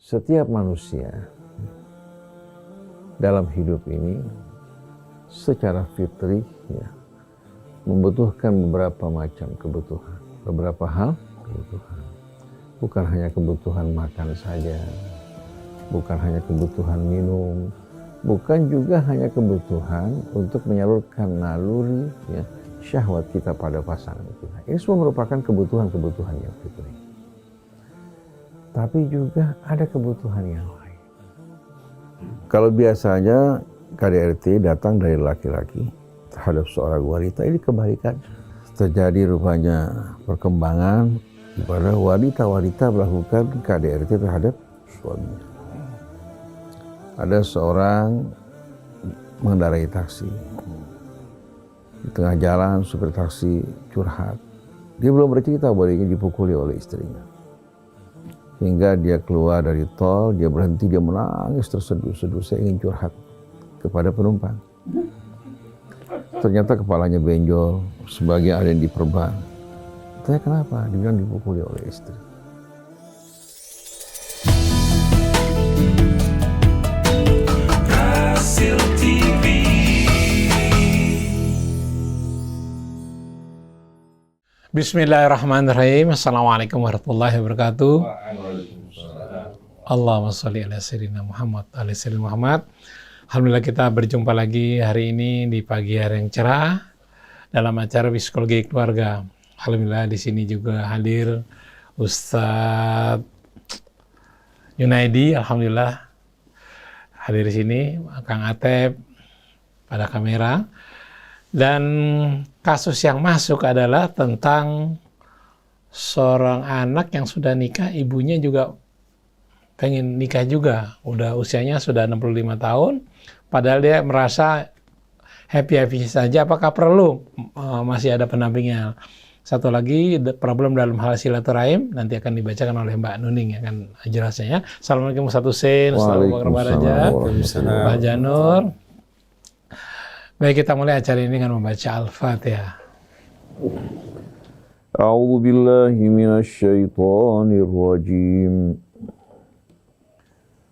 setiap manusia dalam hidup ini secara fitri ya, membutuhkan beberapa macam kebutuhan, beberapa hal kebutuhan. Bukan hanya kebutuhan makan saja, bukan hanya kebutuhan minum, bukan juga hanya kebutuhan untuk menyalurkan naluri ya, syahwat kita pada pasangan kita. Ini semua merupakan kebutuhan-kebutuhan yang fitri. Tapi juga ada kebutuhan yang lain. Kalau biasanya KDRT datang dari laki-laki terhadap seorang wanita, ini kebalikan. Terjadi rupanya perkembangan pada wanita-wanita melakukan KDRT terhadap suaminya. Ada seorang mengendarai taksi. Di tengah jalan supir taksi curhat. Dia belum bercerita bahwa dia dipukuli oleh istrinya. Hingga dia keluar dari tol, dia berhenti, dia menangis terseduh-seduh, saya ingin curhat kepada penumpang. Ternyata kepalanya benjol, sebagian ada yang diperban. Tanya kenapa? Dia bilang dipukuli oleh istri. Bismillahirrahmanirrahim. Assalamualaikum warahmatullahi wabarakatuh. Allahumma sholli ala sayyidina Muhammad ala sayyidina Muhammad. Alhamdulillah kita berjumpa lagi hari ini di pagi hari yang cerah dalam acara Psikologi Keluarga. Alhamdulillah di sini juga hadir Ustadz Yunaidi. Alhamdulillah hadir di sini, Kang Atep pada kamera. Dan kasus yang masuk adalah tentang seorang anak yang sudah nikah, ibunya juga pengen nikah juga. Udah usianya sudah 65 tahun, padahal dia merasa happy-happy saja. Apakah perlu masih ada pendampingnya? Satu lagi, problem dalam hal silaturahim, nanti akan dibacakan oleh Mbak Nuning, ya kan jelasnya ya. Assalamualaikum Ustaz Hussein, Assalamualaikum Pak Janur. Baik, kita mulai acara ini dengan membaca Al-Fatihah. A'udzu billahi minasyaitonir rajim.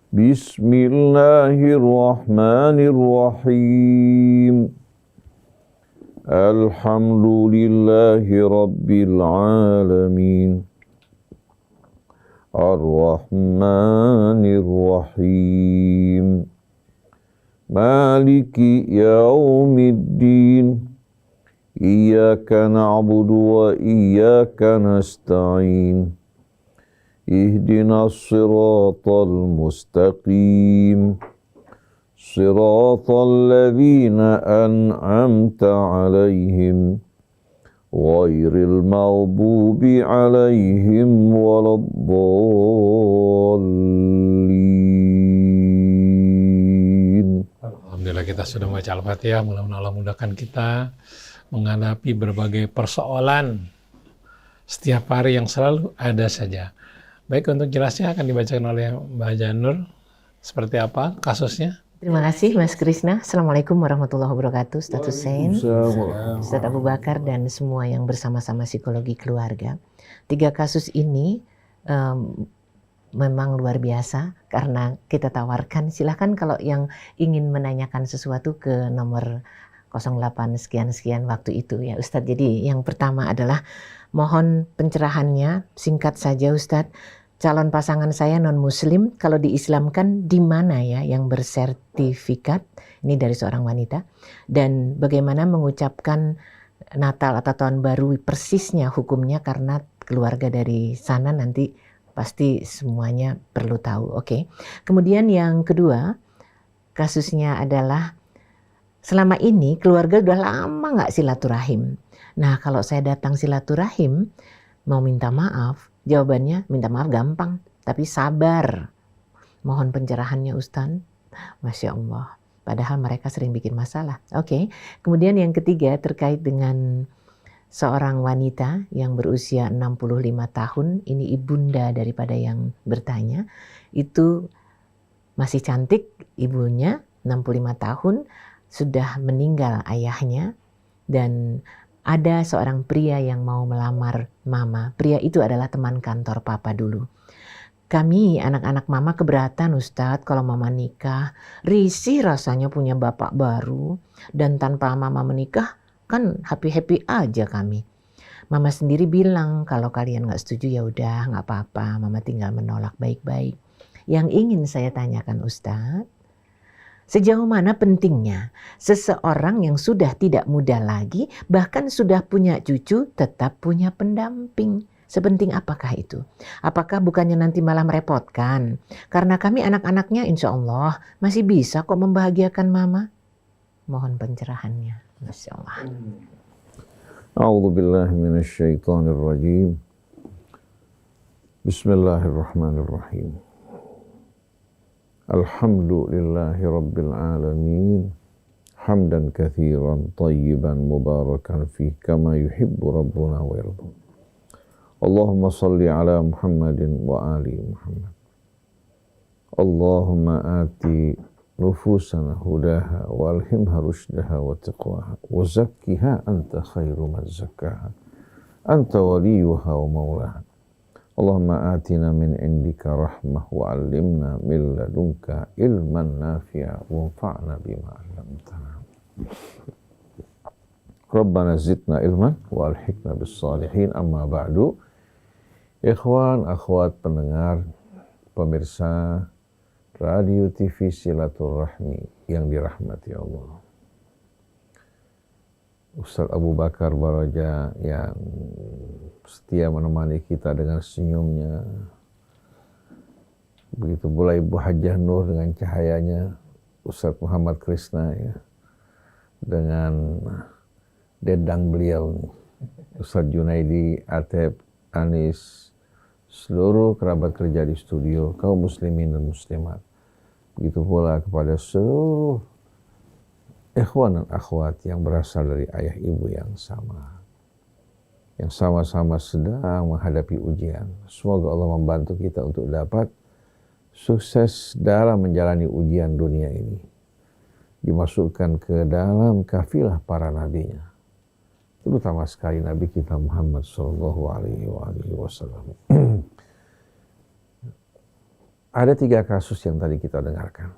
Bismillahirrahmanirrahim. Alhamdulillahi rabbil alamin. Ar-Rahmanir Rahim. Maliki yaumiddin. Iyyaka na'budu wa iyyaka nasta'in. Ihdinas siratal mustaqim. Siratal ladzina an'amta 'alaihim ghairil maghdubi 'alaihim waladdallin. Alhamdulillah kita sudah membaca Al-Fatihah. Mudah-mudahan Allah mudahkan kita menghadapi berbagai persoalan setiap hari yang selalu ada saja. Baik, untuk jelasnya akan dibacakan oleh Mbak Janur. Seperti apa kasusnya? Terima kasih Mas Krisna. Assalamualaikum warahmatullahi wabarakatuh. Ustaz Hussein, Ustaz Abu Bakar, dan semua yang bersama-sama psikologi keluarga. 3 kasus ini memang luar biasa karena kita tawarkan. Silahkan kalau yang ingin menanyakan sesuatu ke nomor 08 sekian-sekian waktu itu ya Ustadz. Jadi yang pertama adalah mohon pencerahannya, singkat saja Ustadz. Calon pasangan saya non-muslim, kalau diislamkan di mana ya yang bersertifikat? Ini dari seorang wanita. Dan bagaimana mengucapkan Natal atau Tahun Baru persisnya hukumnya, karena keluarga dari sana nanti pasti semuanya perlu tahu. Oke. Kemudian yang kedua, kasusnya adalah selama ini keluarga udah lama nggak silaturahim. Nah kalau saya datang silaturahim, mau minta maaf, jawabannya minta maaf gampang, tapi sabar. Mohon pencerahannya Ustaz. Masya Allah. Padahal mereka sering bikin masalah. Oke. Kemudian yang ketiga terkait dengan seorang wanita yang berusia 65 tahun. Ini ibunda daripada yang bertanya. Itu masih cantik ibunya, 65 tahun. Sudah meninggal ayahnya. Dan ada seorang pria yang mau melamar mama. Pria itu adalah teman kantor papa dulu. Kami anak-anak mama keberatan Ustadz kalau mama nikah. Risih rasanya punya bapak baru. Dan tanpa mama menikah kan happy-happy aja kami. Mama sendiri bilang kalau kalian gak setuju ya udah gak apa-apa. Mama tinggal menolak baik-baik. Yang ingin saya tanyakan Ustadz, sejauh mana pentingnya seseorang yang sudah tidak muda lagi bahkan sudah punya cucu tetap punya pendamping? Sepenting apakah itu? Apakah bukannya nanti malah merepotkan? Karena kami anak-anaknya insya Allah masih bisa kok membahagiakan mama. Mohon pencerahannya. Masya Allah. A'udzu billahi minasyaitonir rajim. Bismillahirrahmanirrahim. Alhamdulillahi rabbil alamin. Hamdan katsiran tayyiban mubarakan fi kama yuhibbu rabbuna wa yarda. Allahumma salli ala Muhammadin wa ali Muhammad. Allahumma ati nufusana hudaha wa alhimha rushdaha wa taqwaha wa zakkiha anta khairu man zakkaha anta waliyuha wa maulaha. Allahumma atina min indika rahmah wa allimna min ladunka ilman nafi'a wa anfa'na bima 'allamtana. Rabbana zidna ilman wa alhiqna bis salihin, amma ba'du. Ikhwan, akhwat pendengar, pemirsa Radio TV Silaturahmi yang dirahmati Allah. Ustaz Abu Bakar Baraja yang setia menemani kita dengan senyumnya. Begitu pula Ibu Hajah Nur dengan cahayanya. Ustaz Muhammad Krisna ya, dengan dedang beliau. Ustaz Junaidi, Atep, Anis, seluruh kerabat kerja di studio, kaum muslimin dan muslimat. Begitu pula kepada seluruh ikhwan dan akhwat yang berasal dari ayah ibu yang sama. Yang sama-sama sedang menghadapi ujian. Semoga Allah membantu kita untuk dapat sukses dalam menjalani ujian dunia ini. Dimasukkan ke dalam kafilah para nabinya. Terutama sekali Nabi kita Muhammad SAW. Ada 3 kasus yang tadi kita dengarkan.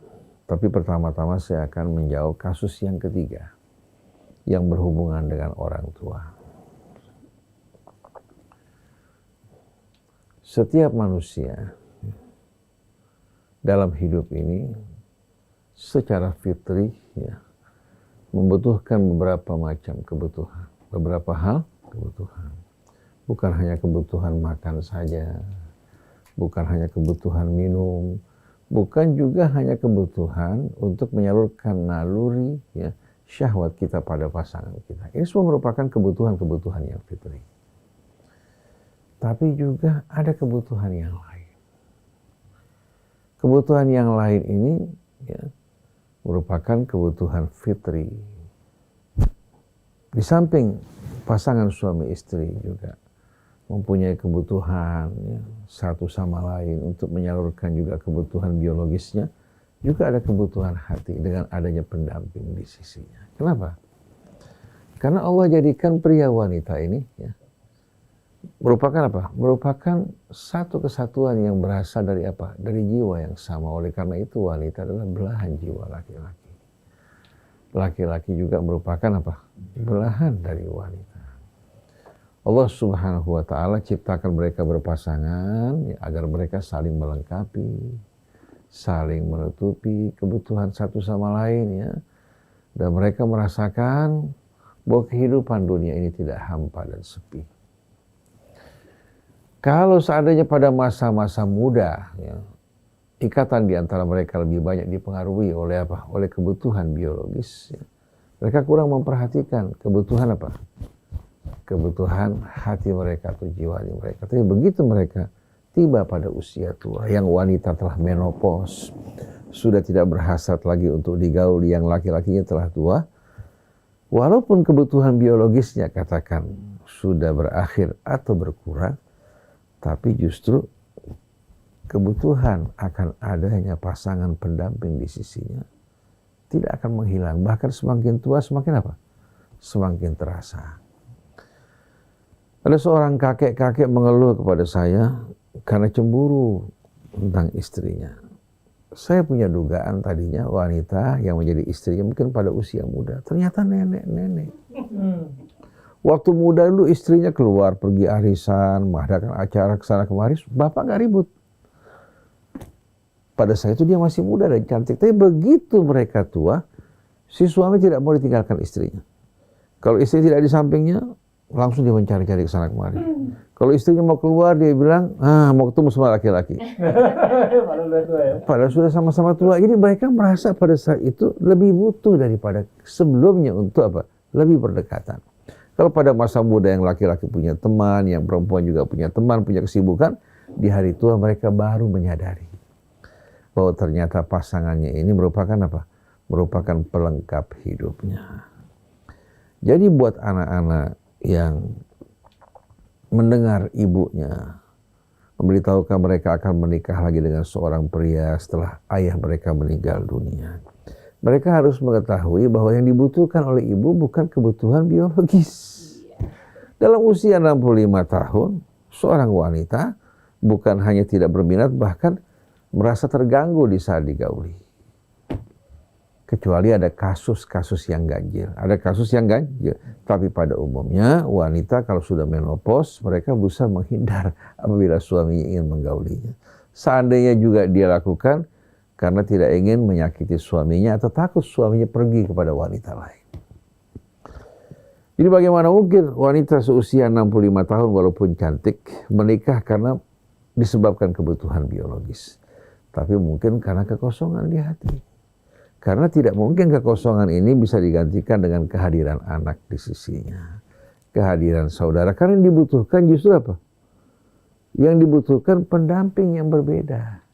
Tapi pertama-tama saya akan menjawab kasus yang ketiga. Yang berhubungan dengan orang tua. Setiap manusia dalam hidup ini secara fitri ya, membutuhkan beberapa macam kebutuhan. Beberapa hal kebutuhan. Bukan hanya kebutuhan makan saja. Bukan hanya kebutuhan minum. Bukan juga hanya kebutuhan untuk menyalurkan naluri ya, syahwat kita pada pasangan kita. Ini semua merupakan kebutuhan-kebutuhan yang fitri. Tapi juga ada kebutuhan yang lain. Kebutuhan yang lain ini ya, merupakan kebutuhan fitri. Di samping pasangan suami istri juga mempunyai kebutuhan ya, satu sama lain untuk menyalurkan juga kebutuhan biologisnya, juga ada kebutuhan hati dengan adanya pendamping di sisinya. Kenapa? Karena Allah jadikan pria wanita ini ya, merupakan apa? Merupakan satu kesatuan yang berasal dari apa? Dari jiwa yang sama. Oleh karena itu wanita adalah belahan jiwa laki-laki. Laki-laki juga merupakan apa? Belahan dari wanita. Allah Subhanahu wa Ta'ala ciptakan mereka berpasangan ya, agar mereka saling melengkapi, saling menutupi kebutuhan satu sama lain ya. Dan mereka merasakan bahwa kehidupan dunia ini tidak hampa dan sepi. Kalau seandainya pada masa-masa muda ya, ikatan di antara mereka lebih banyak dipengaruhi oleh apa? Oleh kebutuhan biologis. Ya. Mereka kurang memperhatikan kebutuhan apa? Kebutuhan hati mereka atau jiwa mereka. Tapi begitu mereka tiba pada usia tua, yang wanita telah menopause, sudah tidak berhasrat lagi untuk digauli, yang laki-lakinya telah tua, walaupun kebutuhan biologisnya katakan sudah berakhir atau berkurang, tapi justru kebutuhan akan adanya pasangan pendamping di sisinya tidak akan menghilang. Bahkan semakin tua semakin apa? Semakin terasa. Ada seorang kakek-kakek mengeluh kepada saya karena cemburu tentang istrinya. Saya punya dugaan tadinya wanita yang menjadi istrinya mungkin pada usia muda. Ternyata nenek-nenek. Waktu muda dulu istrinya keluar pergi arisan, mengadakan acara kesana kemari, bapak nggak ribut. Pada saat itu dia masih muda dan cantik. Tapi begitu mereka tua, si suami tidak mau ditinggalkan istrinya. Kalau istri tidak di sampingnya, langsung dia mencari-cari kesana kemari. Kalau istrinya mau keluar, dia bilang, mau ketemu sama laki-laki. Padahal sudah sama-sama tua. Jadi mereka merasa pada saat itu lebih butuh daripada sebelumnya untuk apa? Lebih berdekatan. Kalau pada masa muda yang laki-laki punya teman, yang perempuan juga punya teman, punya kesibukan, di hari tua mereka baru menyadari bahwa ternyata pasangannya ini merupakan apa? Merupakan pelengkap hidupnya. Jadi buat anak-anak yang mendengar ibunya memberitahukan mereka akan menikah lagi dengan seorang pria setelah ayah mereka meninggal dunia, mereka harus mengetahui bahwa yang dibutuhkan oleh ibu bukan kebutuhan biologis. Dalam usia 65 tahun, seorang wanita bukan hanya tidak berminat, bahkan merasa terganggu di saat digauli. Kecuali ada kasus-kasus yang ganjil. Ada kasus yang ganjil. Tapi pada umumnya wanita kalau sudah menopause, mereka berusaha menghindar apabila suaminya ingin menggaulinya. Seandainya juga dia lakukan karena tidak ingin menyakiti suaminya atau takut suaminya pergi kepada wanita lain. Jadi bagaimana mungkin wanita seusia 65 tahun walaupun cantik menikah karena disebabkan kebutuhan biologis. Tapi mungkin karena kekosongan di hati. Karena tidak mungkin kekosongan ini bisa digantikan dengan kehadiran anak di sisinya. Kehadiran saudara. Karena yang dibutuhkan justru apa? Yang dibutuhkan pendamping yang berbeda.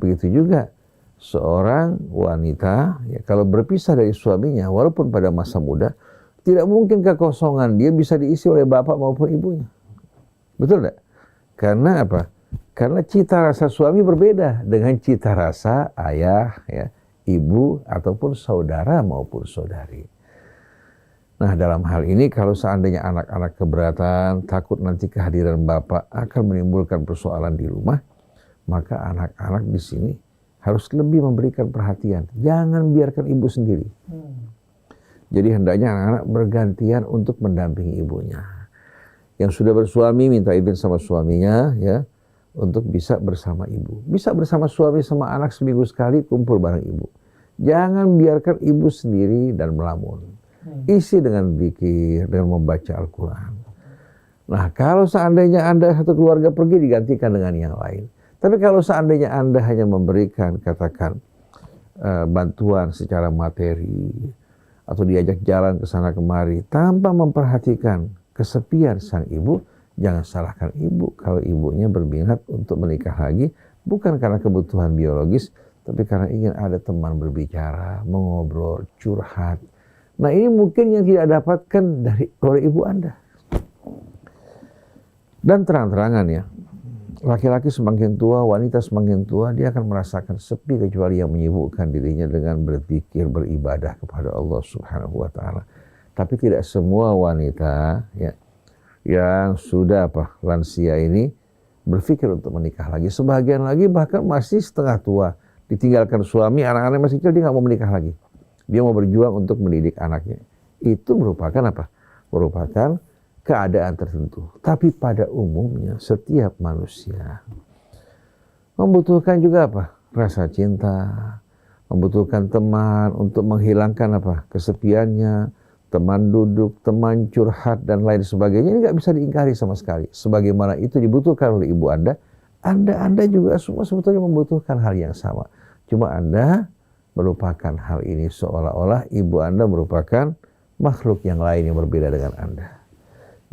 Begitu juga seorang wanita, ya, kalau berpisah dari suaminya, walaupun pada masa muda, tidak mungkin kekosongan dia bisa diisi oleh bapak maupun ibunya. Betul tidak? Karena apa? Karena cita rasa suami berbeda dengan cita rasa ayah, ya, ibu, ataupun saudara maupun saudari. Nah, dalam hal ini kalau seandainya anak-anak keberatan, takut nanti kehadiran bapak akan menimbulkan persoalan di rumah, maka anak-anak di sini harus lebih memberikan perhatian. Jangan biarkan ibu sendiri. Jadi hendaknya anak-anak bergantian untuk mendampingi ibunya. Yang sudah bersuami minta izin sama suaminya, ya, untuk bisa bersama ibu. Bisa bersama suami sama anak seminggu sekali kumpul bareng ibu. Jangan biarkan ibu sendiri dan melamun. Isi dengan zikir, dengan membaca Al-Quran. Nah, kalau seandainya Anda satu keluarga pergi, digantikan dengan yang lain. Tapi kalau seandainya Anda hanya memberikan, katakan, bantuan secara materi, atau diajak jalan ke sana kemari, tanpa memperhatikan kesepian sang ibu, jangan salahkan ibu kalau ibunya berminat untuk menikah lagi, bukan karena kebutuhan biologis, tapi karena ingin ada teman berbicara, mengobrol, curhat. Nah, ini mungkin yang tidak dapatkan oleh ibu Anda. Dan terang-terangan ya, laki-laki semakin tua, wanita semakin tua, dia akan merasakan sepi kecuali yang menyibukkan dirinya dengan berzikir, beribadah kepada Allah Subhanahu wa Ta'ala. Tapi tidak semua wanita, ya, yang sudah lansia ini berpikir untuk menikah lagi. Sebagian lagi bahkan masih setengah tua, ditinggalkan suami, anak-anak masih kecil, dia nggak mau menikah lagi. Dia mau berjuang untuk mendidik anaknya. Itu merupakan apa? Merupakan keadaan tertentu. Tapi pada umumnya setiap manusia membutuhkan juga apa? Rasa cinta, membutuhkan teman untuk menghilangkan apa? Kesepiannya, teman duduk, teman curhat, dan lain sebagainya. Ini nggak bisa diingkari sama sekali. Sebagaimana itu dibutuhkan oleh ibu Anda juga semua sebetulnya membutuhkan hal yang sama. Cuma Anda melupakan hal ini seolah-olah ibu Anda merupakan makhluk yang lain yang berbeda dengan Anda.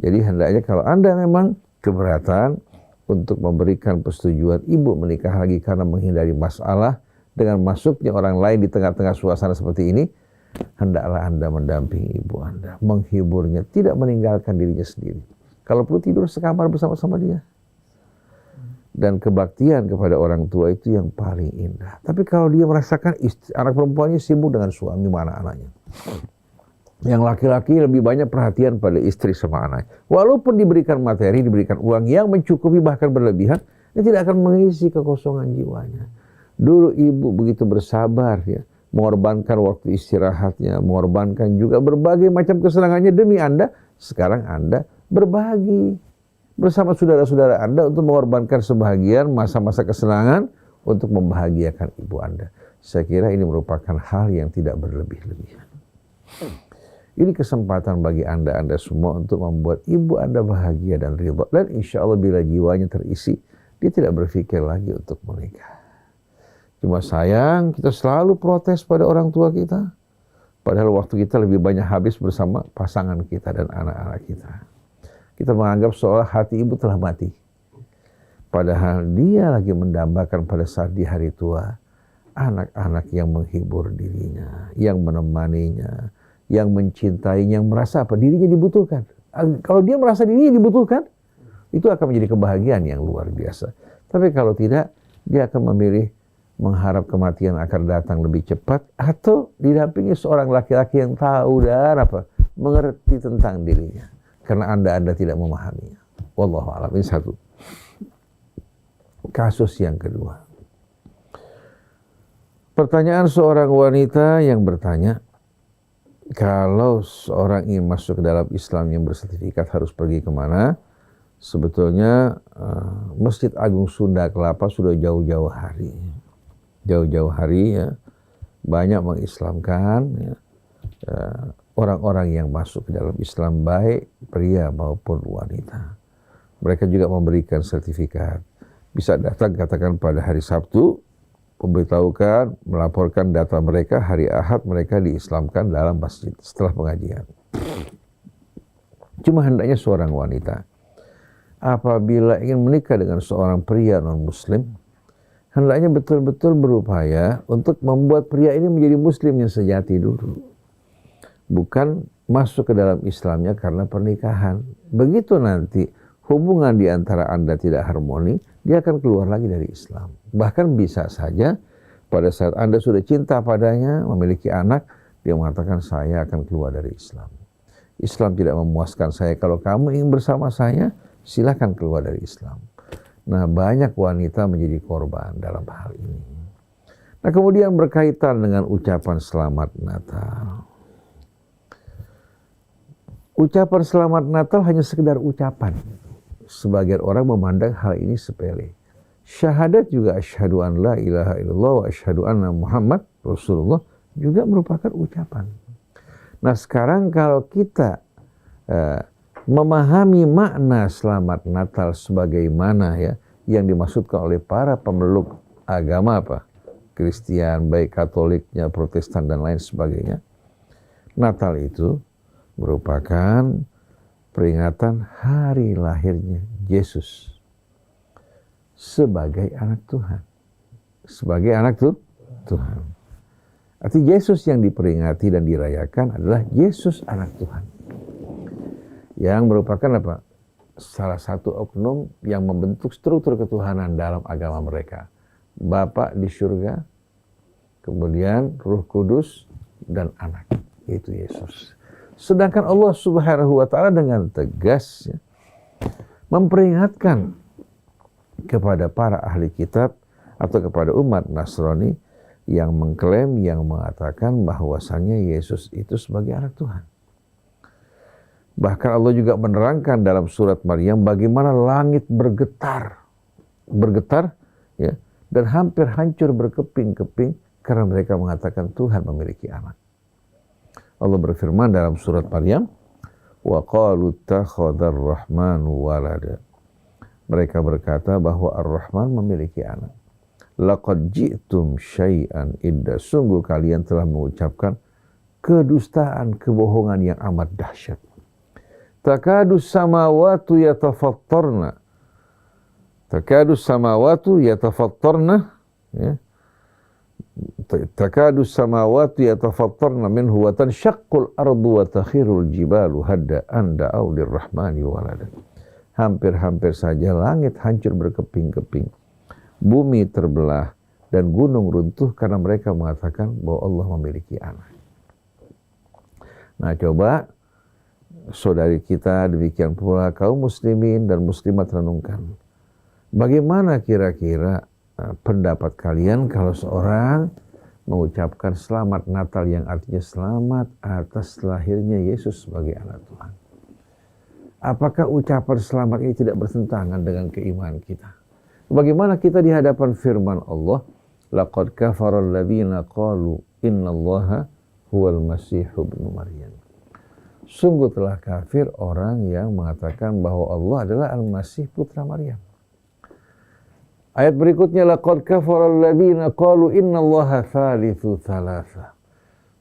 Jadi hendaknya kalau Anda memang keberatan untuk memberikan persetujuan ibu menikah lagi karena menghindari masalah dengan masuknya orang lain di tengah-tengah suasana seperti ini, hendaklah Anda mendampingi ibu Anda, menghiburnya, tidak meninggalkan dirinya sendiri. Kalau perlu tidur sekamar bersama-sama dia. Dan kebaktian kepada orang tua itu yang paling indah. Tapi kalau dia merasakan anak perempuannya sibuk dengan suami mana anaknya, yang laki-laki lebih banyak perhatian pada istri sama anak. Walaupun diberikan materi, diberikan uang yang mencukupi bahkan berlebihan, Ini tidak akan mengisi kekosongan jiwanya. Dulu ibu begitu bersabar ya, mengorbankan waktu istirahatnya, mengorbankan juga berbagai macam kesenangannya demi Anda. Sekarang Anda berbagi bersama saudara-saudara Anda untuk mengorbankan sebahagian masa-masa kesenangan untuk membahagiakan ibu Anda. Saya kira ini merupakan hal yang tidak berlebih-lebihan. Ini kesempatan bagi Anda semua untuk membuat ibu Anda bahagia dan ridha. Dan insya Allah bila jiwanya terisi, dia tidak berpikir lagi untuk menikah. Cuma sayang, kita selalu protes pada orang tua kita. Padahal waktu kita lebih banyak habis bersama pasangan kita dan anak-anak kita. Kita menganggap seolah hati ibu telah mati. Padahal dia lagi mendambakan pada saat di hari tua, anak-anak yang menghibur dirinya, yang menemaninya, yang mencintainya, yang merasa apa? Dirinya dibutuhkan. Kalau dia merasa dirinya dibutuhkan, itu akan menjadi kebahagiaan yang luar biasa. Tapi kalau tidak, dia akan memilih mengharap kematian akan datang lebih cepat atau didampingi seorang laki-laki yang tahu dan mengerti tentang dirinya. Karena Anda tidak memahaminya. Wallahu a'lam. Ini satu. Kasus yang kedua. Pertanyaan seorang wanita yang bertanya, kalau seorang ingin masuk ke dalam Islam yang bersertifikat harus pergi kemana? Sebetulnya Masjid Agung Sunda Kelapa sudah jauh-jauh hari. Ya, banyak mengislamkan ya, orang-orang yang masuk ke dalam Islam, baik pria maupun wanita. Mereka juga memberikan sertifikat. Bisa datang katakan pada hari Sabtu, memberitahukan, melaporkan data mereka, hari Ahad mereka diislamkan dalam masjid setelah pengajian. Cuma hendaknya seorang wanita apabila ingin menikah dengan seorang pria non-muslim, hendaknya betul-betul berupaya untuk membuat pria ini menjadi muslim yang sejati dulu. Bukan masuk ke dalam Islamnya karena pernikahan. Begitu nanti hubungan di antara Anda tidak harmoni, dia akan keluar lagi dari Islam. Bahkan bisa saja pada saat Anda sudah cinta padanya, memiliki anak, dia mengatakan saya akan keluar dari Islam. Islam tidak memuaskan saya. Kalau kamu ingin bersama saya, silakan keluar dari Islam. Nah, banyak wanita menjadi korban dalam hal ini. Nah, kemudian berkaitan dengan ucapan selamat Natal. Ucapan selamat Natal hanya sekedar ucapan. Sebagian orang memandang hal ini sepele. Syahadat juga asyhadu an la ilaha illallah wa asyhadu anna Muhammad Rasulullah juga merupakan ucapan. Nah, sekarang kalau kita memahami makna selamat Natal sebagaimana ya yang dimaksudkan oleh para pemeluk agama Kristen, baik Katoliknya, Protestan dan lain sebagainya. Natal itu merupakan peringatan hari lahirnya Yesus sebagai anak Tuhan. Sebagai anak Tuhan. Arti Yesus yang diperingati dan dirayakan adalah Yesus anak Tuhan. Yang merupakan salah satu oknum yang membentuk struktur ketuhanan dalam agama mereka. Bapa di surga, kemudian Roh Kudus dan anak, yaitu Yesus. Sedangkan Allah Subhanahu wa taala dengan tegas ya, memperingatkan kepada para ahli kitab atau kepada umat Nasrani yang mengklaim, yang mengatakan bahwasannya Yesus itu sebagai anak Tuhan. Bahkan Allah juga menerangkan dalam surat Maryam bagaimana langit bergetar ya, dan hampir hancur berkeping-keping karena mereka mengatakan Tuhan memiliki anak. Allah berfirman dalam surat Maryam, wa qalu takhadar rahmanu walada. Mereka berkata bahwa Ar-Rahman memiliki anak. Laqad ji'tum syai'an idda. Sungguh kalian telah mengucapkan kedustaan, kebohongan yang amat dahsyat. Takadus samawatu yatafattarna. Takadus samawatu yatafattarna. Ya. Takadus samawatu yatafattarna minhu wa tanshaqqul ardu wa takhirul jibalu hadda anda au lirrahmani walada. Hampir-hampir saja langit hancur berkeping-keping. Bumi terbelah dan gunung runtuh karena mereka mengatakan bahwa Allah memiliki anak. Nah, coba saudari kita, demikian pula kaum muslimin dan muslimat renungkan. Bagaimana kira-kira pendapat kalian kalau seorang mengucapkan selamat Natal yang artinya selamat atas lahirnya Yesus sebagai anak Tuhan? Apakah ucapan selamat ini tidak bertentangan dengan keimanan kita? Bagaimana kita di hadapan firman Allah, laqad kafara alladziina qalu innallaha huwal masihu ibnu Maryam. Sungguh telah kafir orang yang mengatakan bahwa Allah adalah Al-Masih putra Maryam. Ayat berikutnya, laqad kafara alladziina qalu innallaha tsalitsu tsalatsa.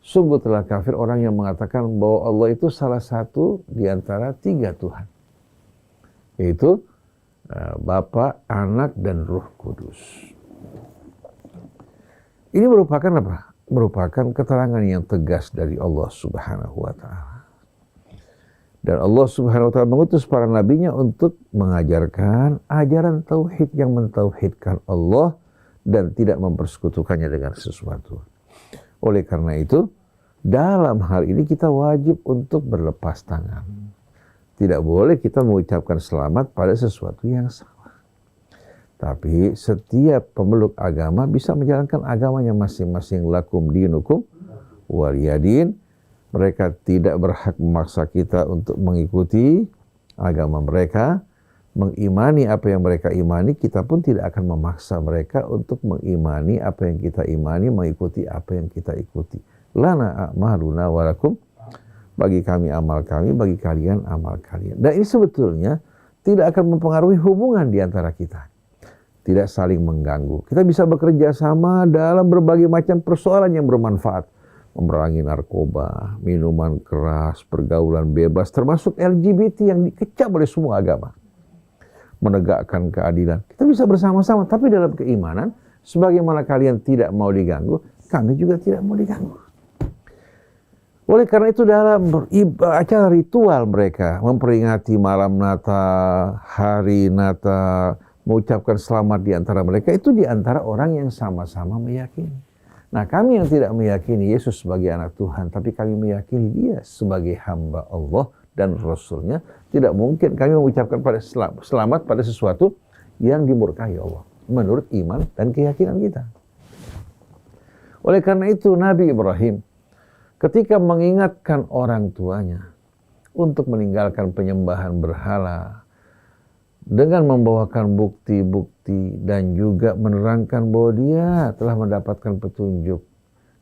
Sungguh telah kafir orang yang mengatakan bahwa Allah itu salah satu di antara 3 Tuhan. Yaitu Bapa, Anak, dan Ruh Kudus. Ini merupakan apa? Merupakan keterangan yang tegas dari Allah Subhanahu wa Ta'ala. Dan Allah Subhanahu wa Ta'ala mengutus para nabinya untuk mengajarkan ajaran tauhid yang mentauhidkan Allah dan tidak mempersekutukannya dengan sesuatu. Oleh karena itu, dalam hal ini kita wajib untuk berlepas tangan. Tidak boleh kita mengucapkan selamat pada sesuatu yang salah. Tapi setiap pemeluk agama bisa menjalankan agamanya masing-masing. Lakum dinukum waliyadin. Mereka tidak berhak memaksa kita untuk mengikuti agama mereka, mengimani apa yang mereka imani. Kita pun tidak akan memaksa mereka untuk mengimani apa yang kita imani, mengikuti apa yang kita ikuti. Lana a'maluna walakum, bagi kami amal kami, bagi kalian amal kalian. Dan ini sebetulnya tidak akan mempengaruhi hubungan di antara kita. Tidak saling mengganggu. Kita bisa bekerja sama dalam berbagai macam persoalan yang bermanfaat. Memerangi narkoba, minuman keras, pergaulan bebas, termasuk LGBT yang dikecam oleh semua agama. Menegakkan keadilan. Kita bisa bersama-sama, tapi dalam keimanan, sebagaimana kalian tidak mau diganggu, kami juga tidak mau diganggu. Oleh karena itu dalam acara ritual mereka, memperingati malam Natal, hari Natal, mengucapkan selamat di antara mereka, itu di antara orang yang sama-sama meyakini. Nah, kami yang tidak meyakini Yesus sebagai anak Tuhan, tapi kami meyakini Dia sebagai hamba Allah dan Rasul-Nya, tidak mungkin kami mengucapkan pada selamat pada sesuatu yang dimurkai Allah, menurut iman dan keyakinan kita. Oleh karena itu, Nabi Ibrahim ketika mengingatkan orang tuanya untuk meninggalkan penyembahan berhala, dengan membawakan bukti-bukti dan juga menerangkan bahwa dia telah mendapatkan petunjuk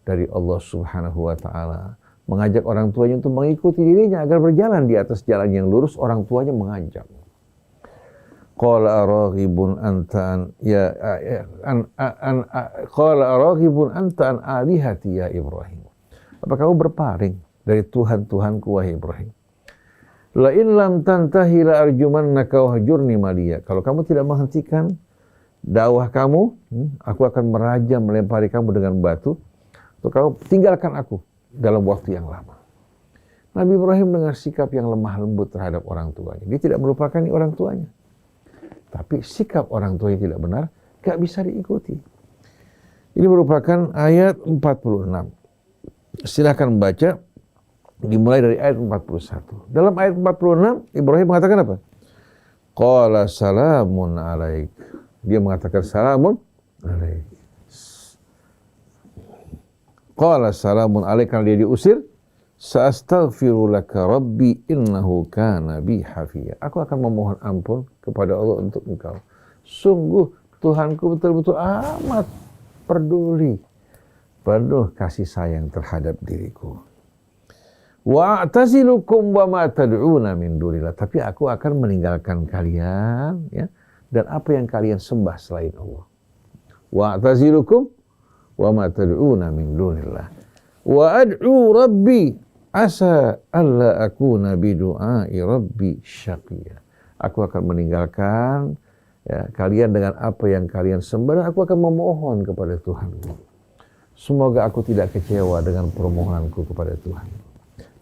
dari Allah Subhanahu wa Ta'ala, mengajak orang tuanya untuk mengikuti dirinya agar berjalan di atas jalan yang lurus. Orang tuanya mengajak. Qala araghibun anta an alihati ya Ibrahim. Apa kamu berpaling dari Tuhan-Tuhanku wahai Ibrahim? La in lam tantahi la arjumannaka wahjurni maliya. Kalau kamu tidak menghentikan dakwah kamu, aku akan merajam, melempari kamu dengan batu. Atau kamu tinggalkan aku dalam waktu yang lama. Nabi Ibrahim dengan sikap yang lemah lembut terhadap orang tuanya. Dia tidak melupakan orang tuanya. Tapi sikap orang tuanya tidak benar, gak bisa diikuti. Ini merupakan ayat 46. Silakan baca. Dimulai dari ayat 41. Dalam ayat 46, Ibrahim mengatakan apa? Qala salamun alaik. Dia mengatakan salamun alaik. Qala salamun alaik, karena dia diusir. Sa'astaghfiru laka rabbi innahu kana bi hafiya. Aku akan memohon ampun kepada Allah untuk engkau. Sungguh Tuhanku betul-betul amat peduli, penuh kasih sayang terhadap diriku. Wa'tazilukum wa ma tad'una min dunillah. Tapi aku akan meninggalkan kalian, ya, dan apa yang kalian sembah selain Allah. Wa'tazilukum wa ma tad'una min dunillah. Wa ad'u rabbi asa alla akuna bi du'ai rabbi syaqiya. Aku akan meninggalkan, ya, kalian dengan apa yang kalian sembah, dan aku akan memohon kepada Tuhanku. Semoga aku tidak kecewa dengan permohonanku kepada Tuhan.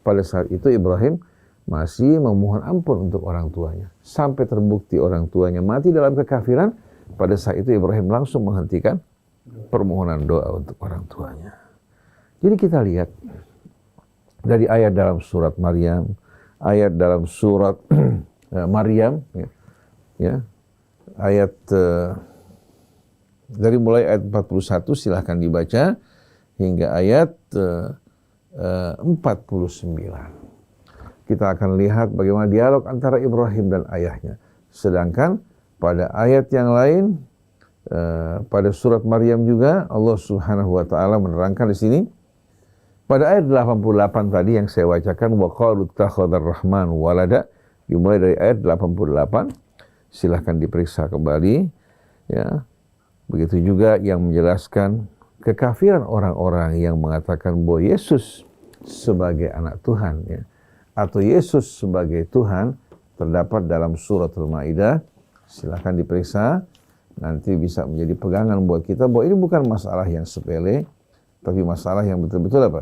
Pada saat itu Ibrahim masih memohon ampun untuk orang tuanya. Sampai terbukti orang tuanya mati dalam kekafiran. Pada saat itu Ibrahim langsung menghentikan permohonan doa untuk orang tuanya. Jadi kita lihat dari ayat dalam surat Maryam, ayat dalam surat Maryam, ya, ayat dari mulai ayat 41 silahkan dibaca hingga ayat 49. Kita akan lihat bagaimana dialog antara Ibrahim dan ayahnya. Sedangkan pada ayat yang lain, pada surat Maryam juga Allah Subhanahu wa taala menerangkan di sini. Pada ayat 88 tadi yang saya bacakan, wa qalu ittakhadhar rahman walada, dimulai dari ayat 88. Silahkan diperiksa kembali, ya. Begitu juga yang menjelaskan kekafiran orang-orang yang mengatakan bahwa Yesus sebagai anak Tuhan, ya, atau Yesus sebagai Tuhan, terdapat dalam suratul Maidah. Silahkan diperiksa, nanti bisa menjadi pegangan buat kita bahwa ini bukan masalah yang sepele, tapi masalah yang betul-betul apa?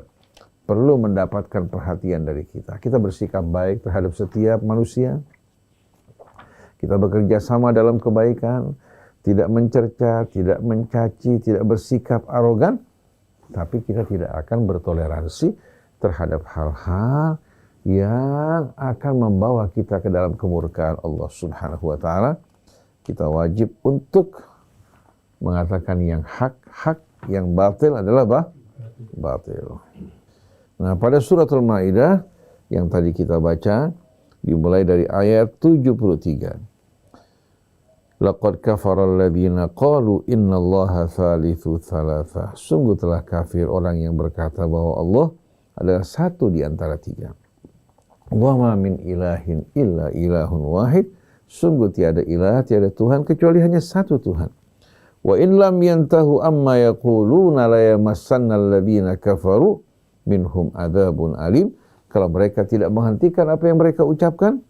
Perlu mendapatkan perhatian dari kita. Kita bersikap baik terhadap setiap manusia. Kita bekerja sama dalam kebaikan, tidak mencerca, tidak mencaci, tidak bersikap arogan, tapi kita tidak akan bertoleransi terhadap hal-hal yang akan membawa kita ke dalam kemurkaan Allah Subhanahu wa taala. Kita wajib untuk mengatakan yang hak, yang batil adalah batil. Nah, pada suratul Maidah yang tadi kita baca dimulai dari ayat 73. Laqad kafara alladziina qalu innallaha tsalitsu tsalatsa. Sungguh telah kafir orang yang berkata bahwa Allah adalah satu di antara tiga. Wa ma min ilahin illa ilahun wahid. Sungguh tiada ilah, tiada Tuhan kecuali hanya satu Tuhan. Wa in lam yantahu amma yaquluna la yamassanna alladziina kafaru minhum adzabun alim. Kalau mereka tidak menghentikan apa yang mereka ucapkan,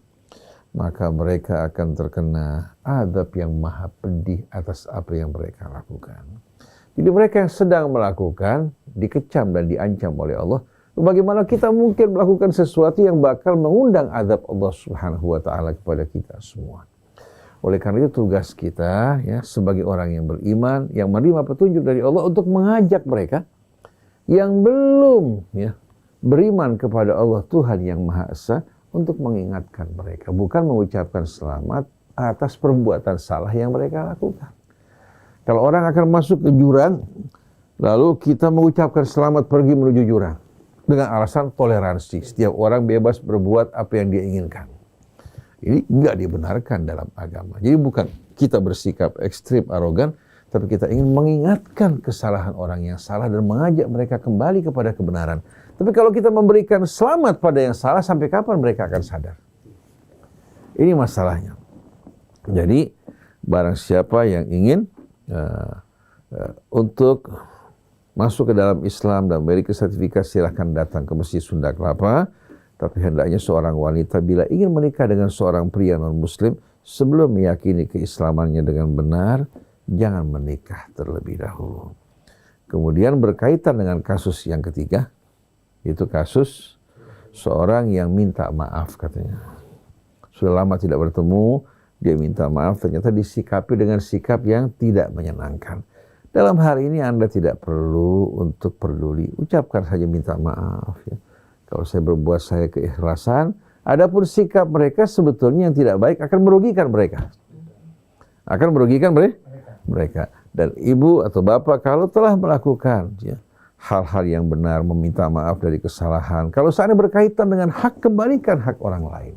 maka mereka akan terkena azab yang maha pedih atas apa yang mereka lakukan. Jadi mereka yang sedang melakukan dikecam dan diancam oleh Allah. Bagaimana kita mungkin melakukan sesuatu yang bakal mengundang azab Allah Subhanahu wa taala kepada kita semua. Oleh karena itu tugas kita, ya, sebagai orang yang beriman, yang menerima petunjuk dari Allah, untuk mengajak mereka yang belum, ya, beriman kepada Allah Tuhan yang Maha Esa, untuk mengingatkan mereka, bukan mengucapkan selamat atas perbuatan salah yang mereka lakukan. Kalau orang akan masuk ke jurang, lalu kita mengucapkan selamat pergi menuju jurang dengan alasan toleransi, setiap orang bebas berbuat apa yang dia inginkan. Ini enggak dibenarkan dalam agama. Jadi bukan kita bersikap ekstrim arogan, tapi kita ingin mengingatkan kesalahan orang yang salah dan mengajak mereka kembali kepada kebenaran. Tapi kalau kita memberikan selamat pada yang salah, sampai kapan mereka akan sadar? Ini masalahnya. Jadi barang siapa yang ingin untuk masuk ke dalam Islam dan memiliki sertifikasi, silahkan datang ke Masjid Sunda Kelapa. Tapi hendaknya seorang wanita bila ingin menikah dengan seorang pria non-muslim, sebelum meyakini keislamannya dengan benar, jangan menikah terlebih dahulu. Kemudian berkaitan dengan kasus yang ketiga, itu kasus seorang yang minta maaf katanya. Sudah lama tidak bertemu, dia minta maaf, ternyata disikapi dengan sikap yang tidak menyenangkan. Dalam hari ini Anda tidak perlu untuk peduli, ucapkan saja minta maaf, ya. Kalau saya berbuat, saya keikhlasan. Adapun sikap mereka sebetulnya yang tidak baik akan merugikan mereka. Akan merugikan mereka. Dan ibu atau bapak kalau telah melakukan, ya, hal-hal yang benar, meminta maaf dari kesalahan, kalau seandainya berkaitan dengan hak, kembalikan hak orang lain.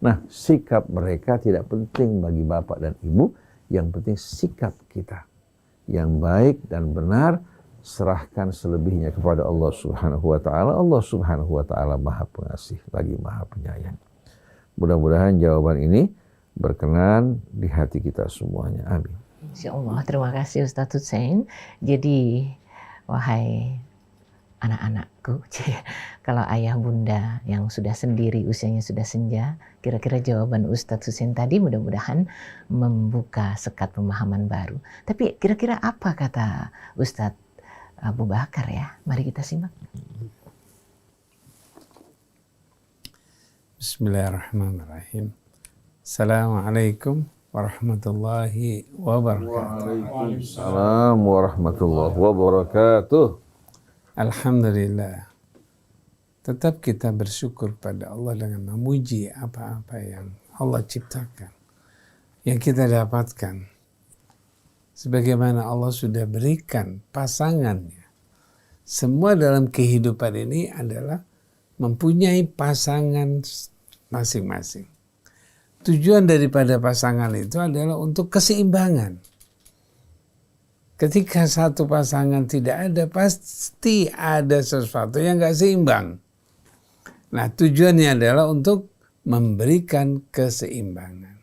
Nah, sikap mereka tidak penting bagi bapak dan ibu, yang penting sikap kita yang baik dan benar. Serahkan selebihnya kepada Allah Subhanahu wa taala. Allah Subhanahu wa taala Maha Pengasih lagi Maha Penyayang. Mudah-mudahan jawaban ini berkenan di hati kita semuanya. Amin. Insyaallah. Terima kasih Ustadz Hussein. Jadi, wahai anak-anakku, kalau ayah bunda yang sudah sendiri, usianya sudah senja, kira-kira jawaban Ustadz Hussein tadi mudah-mudahan membuka sekat pemahaman baru. Tapi kira-kira apa kata Ustadz Abu Bakar, ya? Mari kita simak. Bismillahirrahmanirrahim. Assalamualaikum warahmatullahi wabarakatuh. Waalaikumsalam warahmatullahi wabarakatuh. Alhamdulillah. Tetap kita bersyukur pada Allah dengan memuji apa-apa yang Allah ciptakan. yang kita dapatkan, sebagaimana Allah sudah berikan pasangannya. Semua dalam kehidupan ini adalah mempunyai pasangan masing-masing. Tujuan daripada pasangan itu adalah untuk keseimbangan. Ketika satu pasangan tidak ada, pasti ada sesuatu yang gak seimbang. Nah, tujuannya adalah untuk memberikan keseimbangan.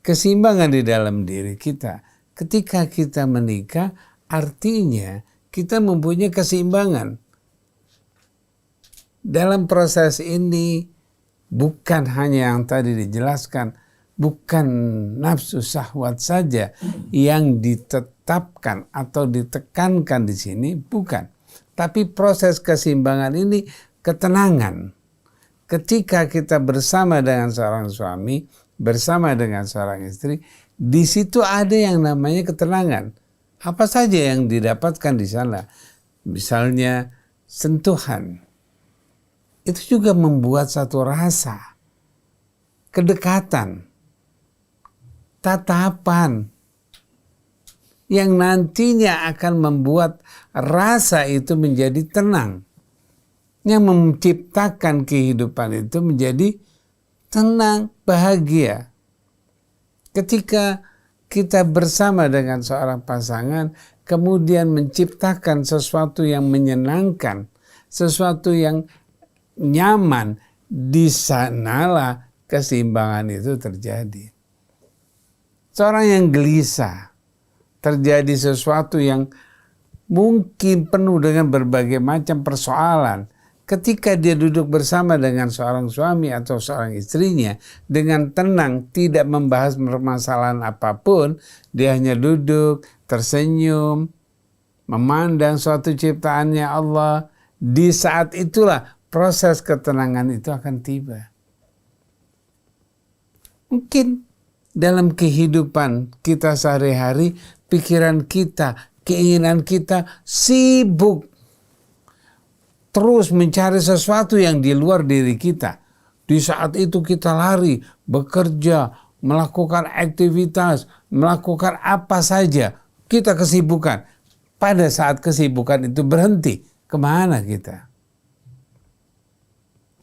Keseimbangan di dalam diri kita. Ketika kita menikah, artinya kita mempunyai keseimbangan. Dalam proses ini, bukan hanya yang tadi dijelaskan, bukan nafsu syahwat saja yang ditetapkan atau ditekankan di sini, bukan. Tapi proses keseimbangan ini ketenangan. Ketika kita bersama dengan seorang suami, bersama dengan seorang istri, di situ ada yang namanya ketenangan. Apa saja yang didapatkan di sana? Misalnya sentuhan. Itu juga membuat satu rasa, kedekatan, tatapan, yang nantinya akan membuat rasa itu menjadi tenang. Yang menciptakan kehidupan itu menjadi tenang, bahagia. Ketika kita bersama dengan seorang pasangan, kemudian menciptakan sesuatu yang menyenangkan, sesuatu yang nyaman, di sanalah keseimbangan itu terjadi. Seorang yang gelisah, terjadi sesuatu yang mungkin penuh dengan berbagai macam persoalan. Ketika dia duduk bersama dengan seorang suami atau seorang istrinya dengan tenang, tidak membahas permasalahan apapun, dia hanya duduk, tersenyum, memandang suatu ciptaannya Allah. Di saat itulah proses ketenangan itu akan tiba. Mungkin dalam kehidupan kita sehari-hari, pikiran kita, keinginan kita sibuk terus mencari sesuatu yang di luar diri kita. Di saat itu kita lari, bekerja, melakukan aktivitas, melakukan apa saja. Kita kesibukan. Pada saat kesibukan itu berhenti, kemana kita?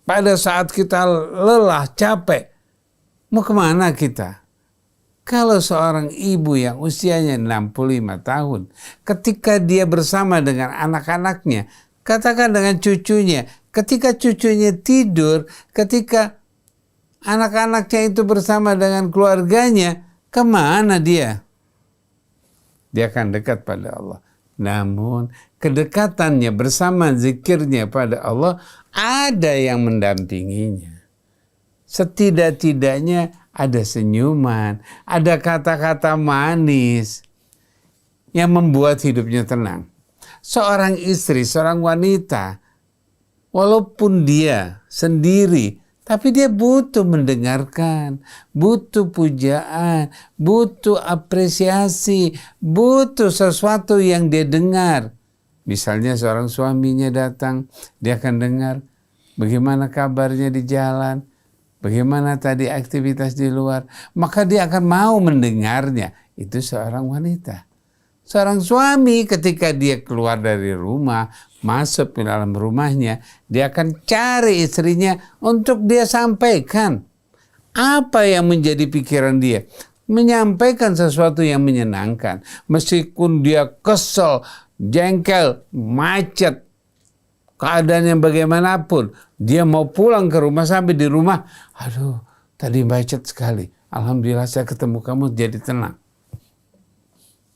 Pada saat kita lelah, capek, mau kemana kita? Kalau seorang ibu yang usianya 65 tahun, ketika dia bersama dengan anak-anaknya, katakan dengan cucunya, ketika cucunya tidur, ketika anak-anaknya itu bersama dengan keluarganya, kemana dia? Dia akan dekat pada Allah. Namun kedekatannya bersama zikirnya pada Allah, ada yang mendampinginya. Setidak-tidaknya ada senyuman, ada kata-kata manis yang membuat hidupnya tenang. Seorang istri, seorang wanita, walaupun dia sendiri, tapi dia butuh mendengarkan, butuh pujaan, butuh apresiasi, butuh sesuatu yang dia dengar. Misalnya seorang suaminya datang, dia akan dengar bagaimana kabarnya di jalan, bagaimana tadi aktivitas di luar, maka dia akan mau mendengarnya. Itu seorang wanita. Seorang suami ketika dia keluar dari rumah, masuk ke dalam rumahnya, dia akan cari istrinya untuk dia sampaikan apa yang menjadi pikiran dia. Menyampaikan sesuatu yang menyenangkan. Meskipun dia kesel, jengkel, macet, keadaan yang bagaimanapun, dia mau pulang ke rumah, sampai di rumah, aduh tadi macet sekali, alhamdulillah saya ketemu kamu, jadi tenang.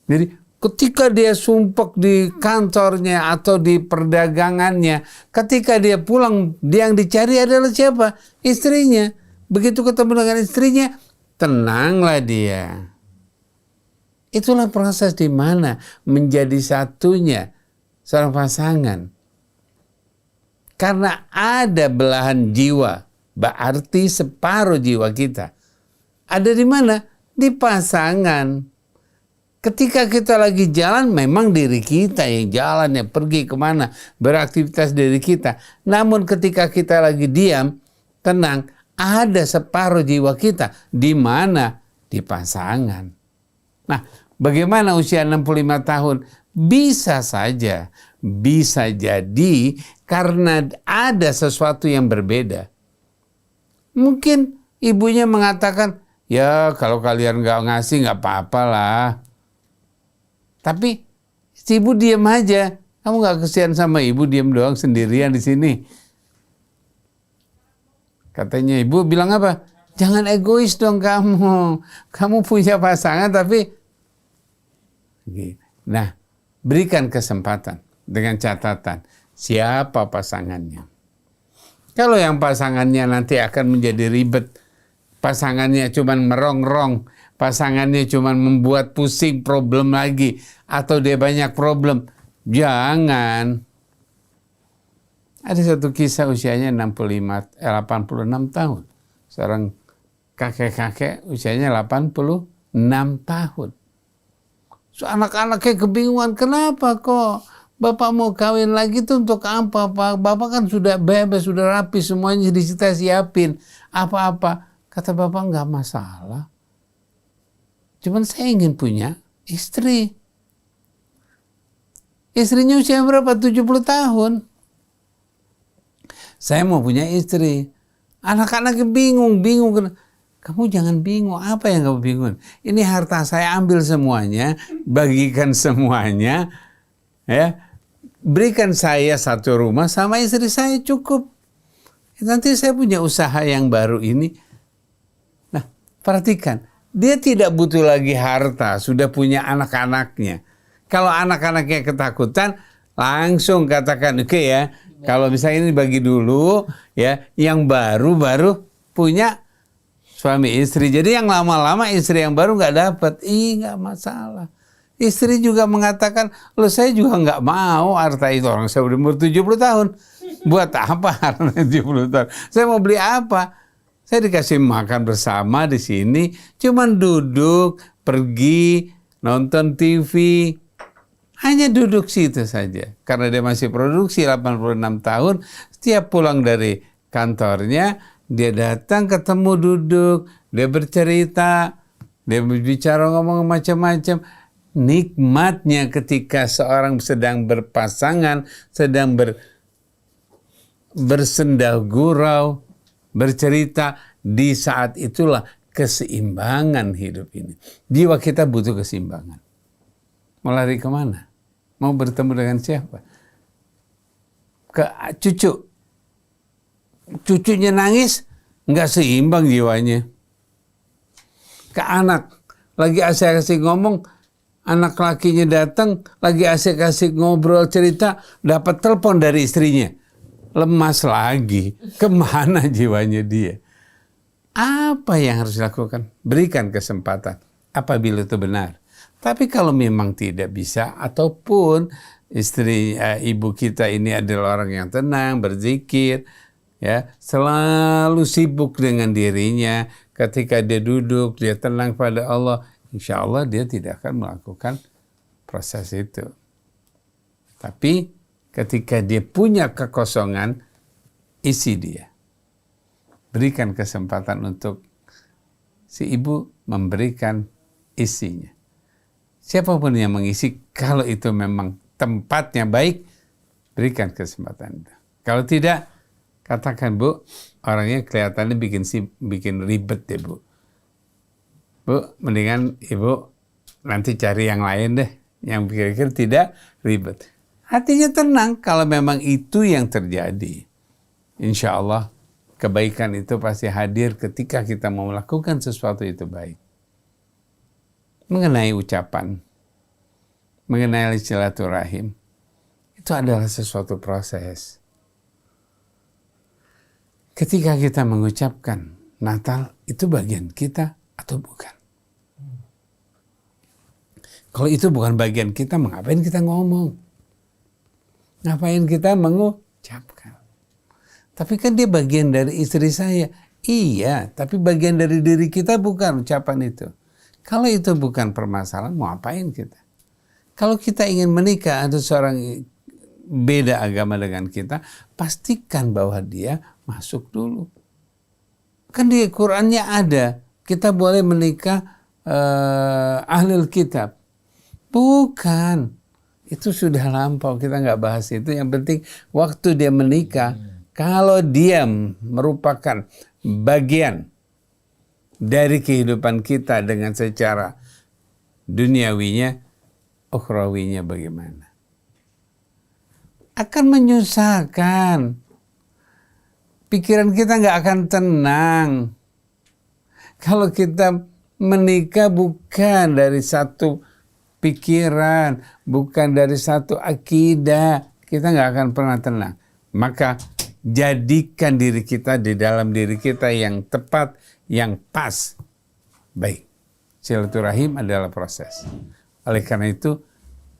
Jadi ketika dia sumpek di kantornya atau di perdagangannya, ketika dia pulang, dia yang dicari adalah siapa? Istrinya. Begitu ketemu dengan istrinya, tenanglah dia. Itulah proses di mana menjadi satunya seorang pasangan. Karena ada belahan jiwa, berarti separuh jiwa kita. Ada di mana? Di pasangan. Ketika kita lagi jalan, memang diri kita yang jalan, yang pergi kemana, beraktivitas diri kita. Namun ketika kita lagi diam, tenang, ada separuh jiwa kita. Di mana di pasangan. Nah, bagaimana usia 65 tahun? Bisa saja, bisa jadi karena ada sesuatu yang berbeda. Mungkin ibunya mengatakan, ya kalau kalian nggak ngasih nggak apa-apa lah. Tapi si ibu diam aja. Kamu nggak kesian sama ibu, diam doang sendirian di sini. Katanya ibu bilang apa? Jangan egois dong kamu. Kamu punya pasangan tapi... Nah, berikan kesempatan dengan catatan siapa pasangannya. Kalau yang pasangannya nanti akan menjadi ribet, pasangannya cuman merongrong, pasangannya cuman membuat pusing problem lagi, atau dia banyak problem, jangan. Ada satu kisah usianya 86 tahun. Seorang kakek-kakek usianya 86 tahun. So, anak-anaknya kebingungan, kenapa kok bapak mau kawin lagi tuh untuk apa Pak? Bapak kan sudah bebas, sudah rapi, semuanya kita siapin. Apa-apa. Kata bapak, nggak masalah. Cuman saya ingin punya istri. Istrinya usia berapa? 70 tahun. Saya mau punya istri. Anak-anaknya bingung. Kamu jangan bingung. Apa yang kamu bingung? Ini harta saya, ambil semuanya, bagikan semuanya, ya. Berikan saya satu rumah sama istri saya, cukup. Nanti saya punya usaha yang baru ini. Nah, perhatikan. Dia tidak butuh lagi harta, sudah punya anak-anaknya. Kalau anak-anaknya ketakutan, langsung katakan, oke ya, kalau misalnya ini bagi dulu, ya, yang baru punya suami istri. Jadi yang lama-lama istri yang baru nggak dapat, nggak masalah. Istri juga mengatakan, loh saya juga nggak mau harta itu, orang saya udah umur 70 tahun. Buat apa harta 70 tahun? Saya mau beli apa? Saya dikasih makan bersama di sini, cuman duduk, pergi, nonton TV. Hanya duduk situ saja. Karena dia masih produksi 86 tahun, setiap pulang dari kantornya, dia datang ketemu duduk, dia bercerita, dia berbicara ngomong macam-macam. Nikmatnya ketika seorang sedang berpasangan, sedang bersendah gurau, bercerita, di saat itulah keseimbangan hidup ini. Jiwa kita butuh keseimbangan. Mau lari kemana? Mau bertemu dengan siapa? Ke cucu. Cucunya nangis, nggak seimbang jiwanya. Ke anak, lagi asik-asik ngomong, anak lakinya datang, lagi asik-asik ngobrol cerita, dapat telepon dari istrinya. Lemas lagi, kemana jiwanya dia? Apa yang harus dilakukan? Berikan kesempatan, apabila itu benar. Tapi kalau memang tidak bisa, ataupun istri ibu kita ini adalah orang yang tenang, berzikir, ya, selalu sibuk dengan dirinya, ketika dia duduk, dia tenang pada Allah, insya Allah dia tidak akan melakukan proses itu. Tapi ketika dia punya kekosongan, isi dia. Berikan kesempatan untuk si ibu memberikan isinya. Siapapun yang mengisi, kalau itu memang tempatnya baik, berikan kesempatan. Kalau tidak, katakan, Bu, orangnya kelihatannya bikin ribet deh, Bu. Bu, mendingan ibu nanti cari yang lain deh, yang kira-kira tidak ribet. Hatinya tenang kalau memang itu yang terjadi. Insya Allah kebaikan itu pasti hadir ketika kita mau melakukan sesuatu itu baik. Mengenai ucapan, mengenai silaturahim, itu adalah sesuatu proses. Ketika kita mengucapkan Natal, itu bagian kita atau bukan? Kalau itu bukan bagian kita, ngapain kita ngomong? Ngapain kita mengucapkan? Tapi kan dia bagian dari istri saya. Iya, tapi bagian dari diri kita bukan ucapan itu. Kalau itu bukan permasalahan, mau apain kita? Kalau kita ingin menikah, ada seorang beda agama dengan kita, pastikan bahwa dia masuk dulu. Kan di Qur'annya ada, kita boleh menikah ahlul kitab. Bukan. Itu sudah lampau, kita nggak bahas itu. Yang penting waktu dia menikah, kalau dia merupakan bagian dari kehidupan kita dengan secara duniawinya, ukhrawinya bagaimana? Akan menyusahkan. Pikiran kita nggak akan tenang. Kalau kita menikah bukan dari satu pikiran, bukan dari satu akidah, kita nggak akan pernah tenang. Maka jadikan diri kita di dalam diri kita yang tepat, yang pas. Baik, silaturahim adalah proses. Oleh karena itu,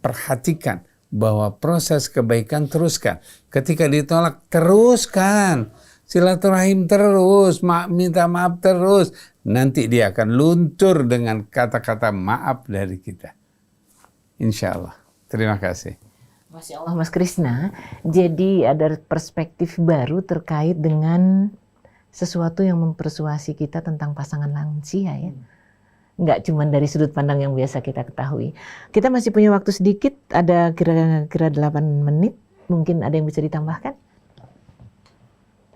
perhatikan bahwa proses kebaikan teruskan. Ketika ditolak, teruskan. Silaturahim terus, minta maaf terus. Nanti dia akan luntur dengan kata-kata maaf dari kita. Insya Allah. Terima kasih. Masya Allah Mas Krisna, jadi ada perspektif baru terkait dengan sesuatu yang mempersuasi kita tentang pasangan lansia ya. Nggak cuma dari sudut pandang yang biasa kita ketahui. Kita masih punya waktu sedikit, ada kira-kira 8 menit. Mungkin ada yang bisa ditambahkan?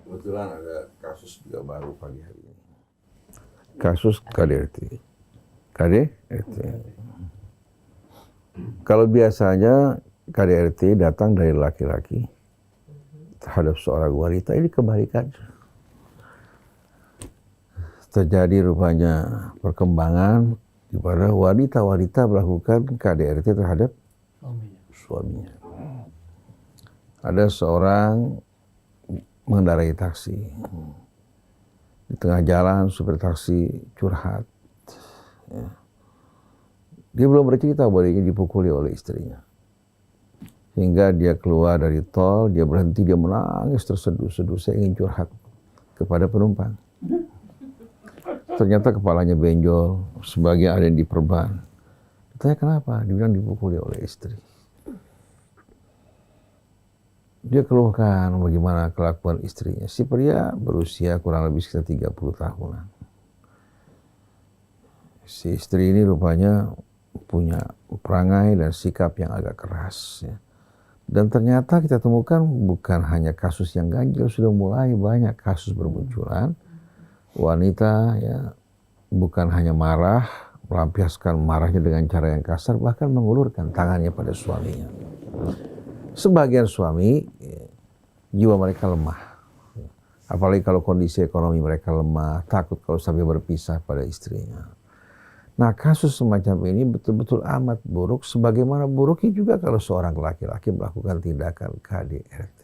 Kebetulan ada kasus juga baru pagi hari ini. Kasus KDRT. KDRT. Kalau biasanya KDRT datang dari laki-laki terhadap seorang wanita, ini kebalikan. Terjadi rupanya perkembangan di mana wanita-wanita melakukan KDRT terhadap suaminya. Ada seorang mengendarai taksi. Di tengah jalan supir taksi curhat. Ya. Dia belum bercerita bahwa dia dipukuli oleh istrinya. Hingga dia keluar dari tol, dia berhenti, dia menangis terseduh-seduh. Saya ingin curhat kepada penumpang. Ternyata kepalanya benjol, sebagian ada yang diperban. Ditanya kenapa? Dia bilang dipukuli oleh istri. Dia keluhkan bagaimana kelakuan istrinya. Si pria berusia kurang lebih sekitar 30 tahunan. Si istri ini rupanya punya perangai dan sikap yang agak keras. Ya. Dan ternyata kita temukan bukan hanya kasus yang ganjil, sudah mulai banyak kasus bermunculan. Wanita ya bukan hanya marah, melampiaskan marahnya dengan cara yang kasar, bahkan mengulurkan tangannya pada suaminya. Sebagian suami, jiwa mereka lemah. Apalagi kalau kondisi ekonomi mereka lemah, takut kalau sampai berpisah pada istrinya. Nah, kasus semacam ini betul-betul amat buruk, sebagaimana buruknya juga kalau seorang laki-laki melakukan tindakan KDRT.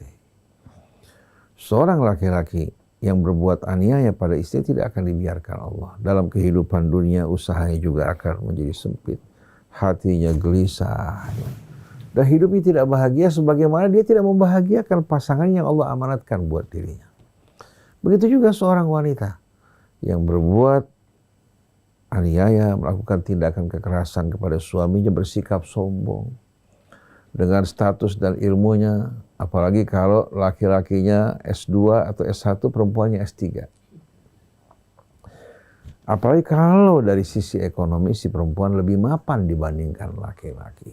Seorang laki-laki yang berbuat aniaya pada istri tidak akan dibiarkan Allah. Dalam kehidupan dunia, usahanya juga akan menjadi sempit. Hatinya gelisah. Dan hidupnya tidak bahagia sebagaimana dia tidak membahagiakan pasangan yang Allah amanatkan buat dirinya. Begitu juga seorang wanita yang berbuat aniaya, melakukan tindakan kekerasan kepada suaminya, bersikap sombong dengan status dan ilmunya, apalagi kalau laki-lakinya S2 atau S1, perempuannya S3. Apalagi kalau dari sisi ekonomi si perempuan lebih mapan dibandingkan laki-laki.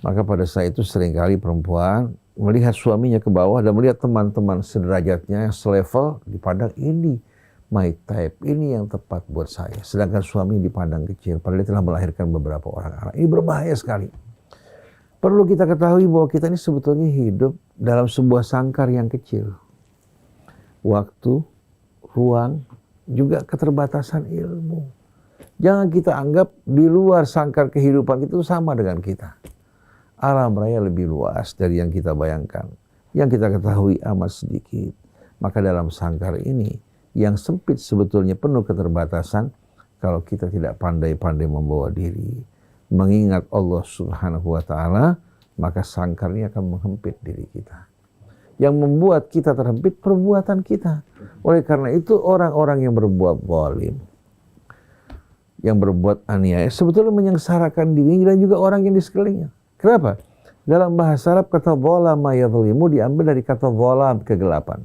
Maka pada saat itu seringkali perempuan melihat suaminya ke bawah dan melihat teman-teman sederajatnya yang selevel dipandang ini my type, ini yang tepat buat saya. Sedangkan suami dipandang kecil, padahal dia telah melahirkan beberapa orang anak. Ini berbahaya sekali. Perlu kita ketahui bahwa kita ini sebetulnya hidup dalam sebuah sangkar yang kecil. Waktu, ruang, juga keterbatasan ilmu. Jangan kita anggap di luar sangkar kehidupan itu sama dengan kita. Alam raya lebih luas dari yang kita bayangkan. Yang kita ketahui amat sedikit. Maka dalam sangkar ini, yang sempit sebetulnya penuh keterbatasan, kalau kita tidak pandai-pandai membawa diri, mengingat Allah Subhanahu wa Ta'ala, maka sangkar ini akan menghempit diri kita. Yang membuat kita terhempit perbuatan kita. Oleh karena itu orang-orang yang berbuat zalim, yang berbuat aniaya, sebetulnya menyengsarakan dirinya dan juga orang yang di sekelilingnya. Kenapa? Dalam bahasa Arab kata zalama yadhlimu diambil dari kata zalam, kegelapan.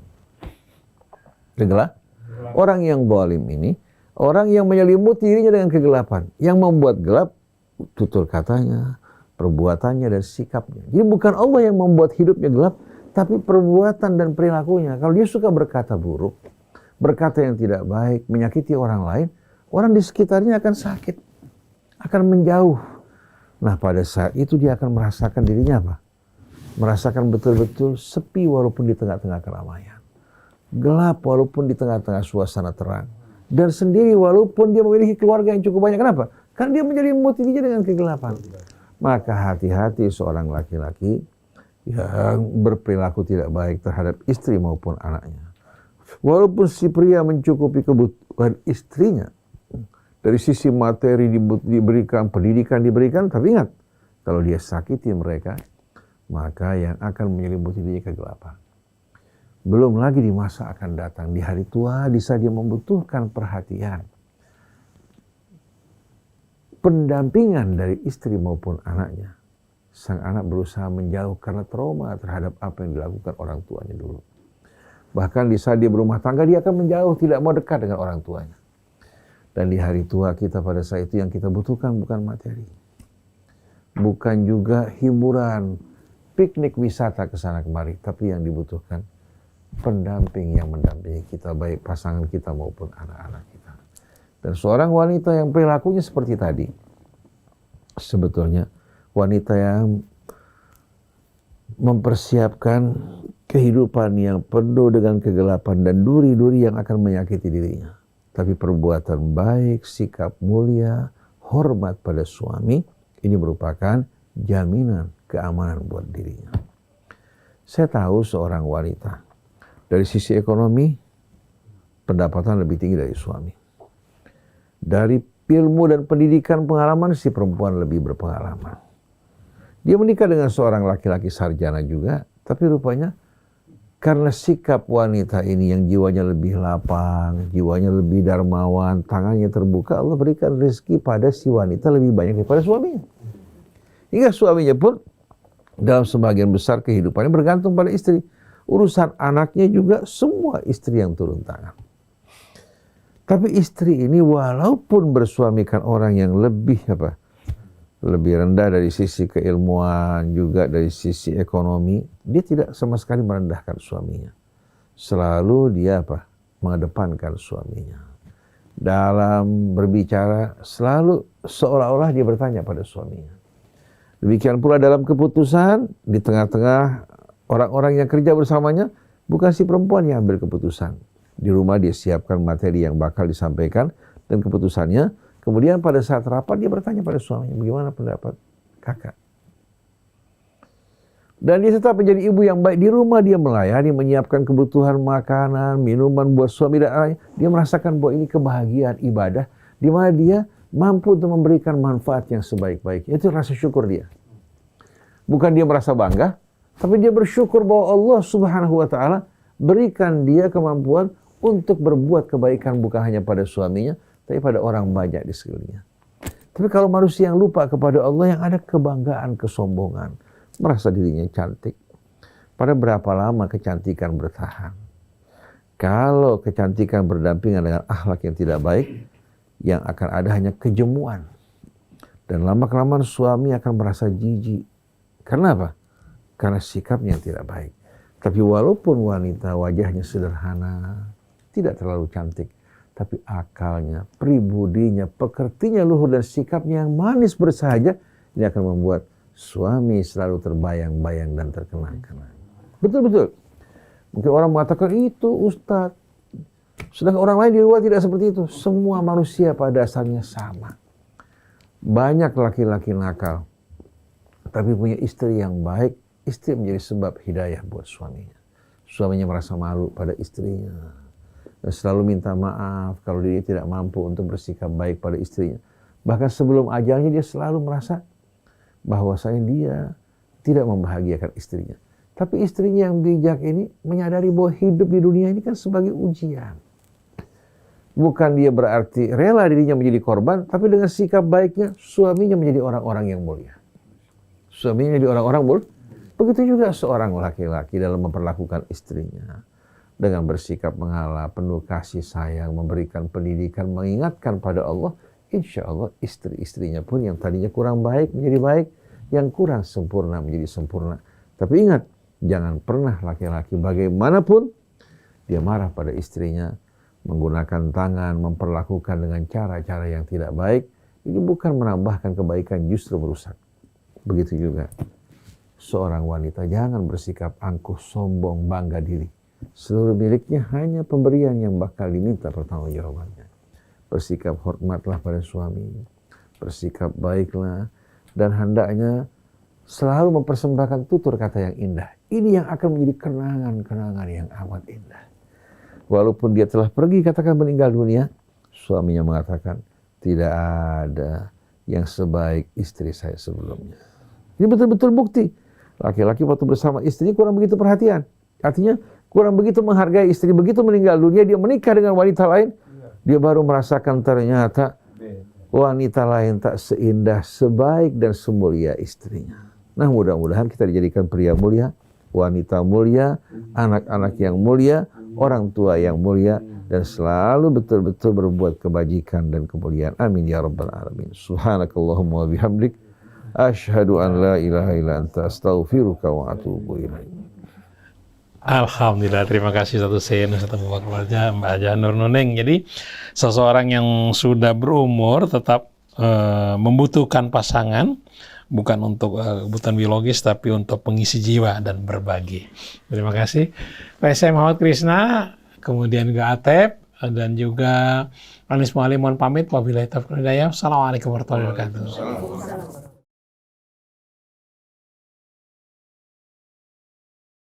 Orang yang zalim ini Orang yang menyelimuti dirinya dengan kegelapan, yang membuat gelap tutur katanya, perbuatannya dan sikapnya. Jadi bukan Allah yang membuat hidupnya gelap, tapi perbuatan dan perilakunya. Kalau dia suka berkata buruk, berkata yang tidak baik, menyakiti orang lain, orang di sekitarnya akan sakit, akan menjauh. Nah, pada saat itu dia akan merasakan dirinya apa? Merasakan betul-betul sepi walaupun di tengah-tengah keramaian. Gelap walaupun di tengah-tengah suasana terang. Dan sendiri walaupun dia memiliki keluarga yang cukup banyak. Kenapa? Karena dia menyelimuti dirinya dengan kegelapan. Maka hati-hati seorang laki-laki yang berperilaku tidak baik terhadap istri maupun anaknya. Walaupun si pria mencukupi kebutuhan istrinya, dari sisi materi diberikan, pendidikan diberikan, tapi ingat, kalau dia sakiti mereka, maka yang akan menyelimuti dirinya kegelapan. Belum lagi di masa akan datang, di hari tua, di saat dia membutuhkan perhatian, pendampingan dari istri maupun anaknya. Sang anak berusaha menjauh karena trauma terhadap apa yang dilakukan orang tuanya dulu. Bahkan di saat dia berumah tangga, dia akan menjauh, tidak mau dekat dengan orang tuanya. Dan di hari tua kita pada saat itu yang kita butuhkan bukan materi. Bukan juga hiburan, piknik wisata ke sana kemari. Tapi yang dibutuhkan pendamping yang mendampingi kita, baik pasangan kita maupun anak-anak kita. Dan seorang wanita yang perilakunya seperti tadi, sebetulnya wanita yang mempersiapkan kehidupan yang penuh dengan kegelapan dan duri-duri yang akan menyakiti dirinya. Tapi perbuatan baik, sikap mulia, hormat pada suami, ini merupakan jaminan keamanan buat dirinya. Saya tahu seorang wanita, dari sisi ekonomi, pendapatan lebih tinggi dari suami. Dari ilmu dan pendidikan pengalaman, si perempuan lebih berpengalaman. Dia menikah dengan seorang laki-laki sarjana juga, tapi rupanya karena sikap wanita ini yang jiwanya lebih lapang, jiwanya lebih dermawan, tangannya terbuka, Allah berikan rezeki pada si wanita lebih banyak daripada suaminya. Hingga suaminya pun dalam sebagian besar kehidupannya bergantung pada istri. Urusan anaknya juga semua istri yang turun tangan. Tapi istri ini walaupun bersuamikan orang yang lebih rendah dari sisi keilmuan, juga dari sisi ekonomi, dia tidak sama sekali merendahkan suaminya. Selalu dia mengedepankan suaminya. Dalam berbicara selalu seolah-olah dia bertanya pada suaminya. Demikian pula dalam keputusan, di tengah-tengah orang-orang yang kerja bersamanya, bukan si perempuan yang ambil keputusan. Di rumah dia siapkan materi yang bakal disampaikan dan keputusannya. Kemudian pada saat rapat dia bertanya pada suaminya, bagaimana pendapat kakak? Dan dia tetap menjadi ibu yang baik. Di rumah dia melayani, menyiapkan kebutuhan makanan, minuman buat suami dan anaknya. Dia merasakan bahwa ini kebahagiaan ibadah, di mana dia mampu untuk memberikan manfaat yang sebaik-baiknya. Itu rasa syukur dia. Bukan dia merasa bangga, tapi dia bersyukur bahwa Allah Subhanahu wa Ta'ala berikan dia kemampuan untuk berbuat kebaikan bukan hanya pada suaminya, tapi pada orang banyak di sekelilingnya. Tapi kalau manusia yang lupa kepada Allah, yang ada kebanggaan, kesombongan, merasa dirinya cantik, pada berapa lama kecantikan bertahan? Kalau kecantikan berdampingan dengan akhlak yang tidak baik, yang akan ada hanya kejemuan. Dan lama-kelamaan suami akan merasa jijik. Karena apa? Karena sikapnya yang tidak baik. Tapi walaupun wanita wajahnya sederhana, tidak terlalu cantik, tapi akalnya, pribudinya, pekertinya luhur dan sikapnya yang manis bersahaja, ini akan membuat suami selalu terbayang-bayang dan terkenang-kenang. Betul-betul. Mungkin orang mengatakan itu Ustadz. Sedangkan orang lain di luar tidak seperti itu. Semua manusia pada dasarnya sama. Banyak laki-laki nakal, tapi punya istri yang baik. Istri menjadi sebab hidayah buat suaminya. Suaminya merasa malu pada istrinya. Dan selalu minta maaf kalau dia tidak mampu untuk bersikap baik pada istrinya. Bahkan sebelum ajalnya dia selalu merasa bahwasanya dia tidak membahagiakan istrinya. Tapi istrinya yang bijak ini menyadari bahwa hidup di dunia ini kan sebagai ujian. Bukan dia berarti rela dirinya menjadi korban, tapi dengan sikap baiknya suaminya menjadi orang-orang yang mulia. Suaminya menjadi orang-orang mulia. Begitu juga seorang laki-laki dalam memperlakukan istrinya. dengan bersikap mengalah, penuh kasih sayang, memberikan pendidikan, mengingatkan pada Allah, insya Allah istri-istrinya pun yang tadinya kurang baik menjadi baik, yang kurang sempurna menjadi sempurna. Tapi ingat, jangan pernah laki-laki bagaimanapun dia marah pada istrinya, menggunakan tangan, memperlakukan dengan cara-cara yang tidak baik. Ini bukan menambahkan kebaikan, justru merusak. Begitu juga seorang wanita jangan bersikap angkuh, sombong, bangga diri. Seluruh miliknya hanya pemberian yang bakal diminta pertanggungjawabannya. Bersikap hormatlah pada suami, bersikap baiklah, dan hendaknya selalu mempersembahkan tutur kata yang indah. Ini yang akan menjadi kenangan-kenangan yang amat indah. Walaupun dia telah pergi, katakan meninggal dunia, suaminya mengatakan, tidak ada yang sebaik istri saya sebelumnya. Ini betul-betul bukti. Laki-laki waktu bersama istrinya kurang begitu perhatian. Artinya kurang begitu menghargai istri. Begitu meninggal dunia, dia menikah dengan wanita lain, dia baru merasakan ternyata wanita lain tak seindah, sebaik dan semulia istrinya. Nah, mudah-mudahan kita dijadikan pria mulia, wanita mulia, anak-anak yang mulia, orang tua yang mulia, dan selalu betul-betul berbuat kebajikan dan kemuliaan. Amin ya rabbal alamin. Subhanakallahumma wa bihamdik, asyhadu an la ilaha illa anta, astaghfiruka wa atubu ilaik. Alhamdulillah, terima kasih Ustaz Husein, Ustaz Abu Bakar Raja, Mbak Haja Nur Nuneng. Jadi seseorang yang sudah berumur tetap membutuhkan pasangan, bukan untuk kebutuhan biologis, tapi untuk pengisi jiwa dan berbagi. Terima kasih. Saya Muhammad Krishna, kemudian juga Atep, dan juga Anis Muhalim, mohon pamit. Wabillahi taufiq wal hidayah. Assalamualaikum warahmatullahi wabarakatuh.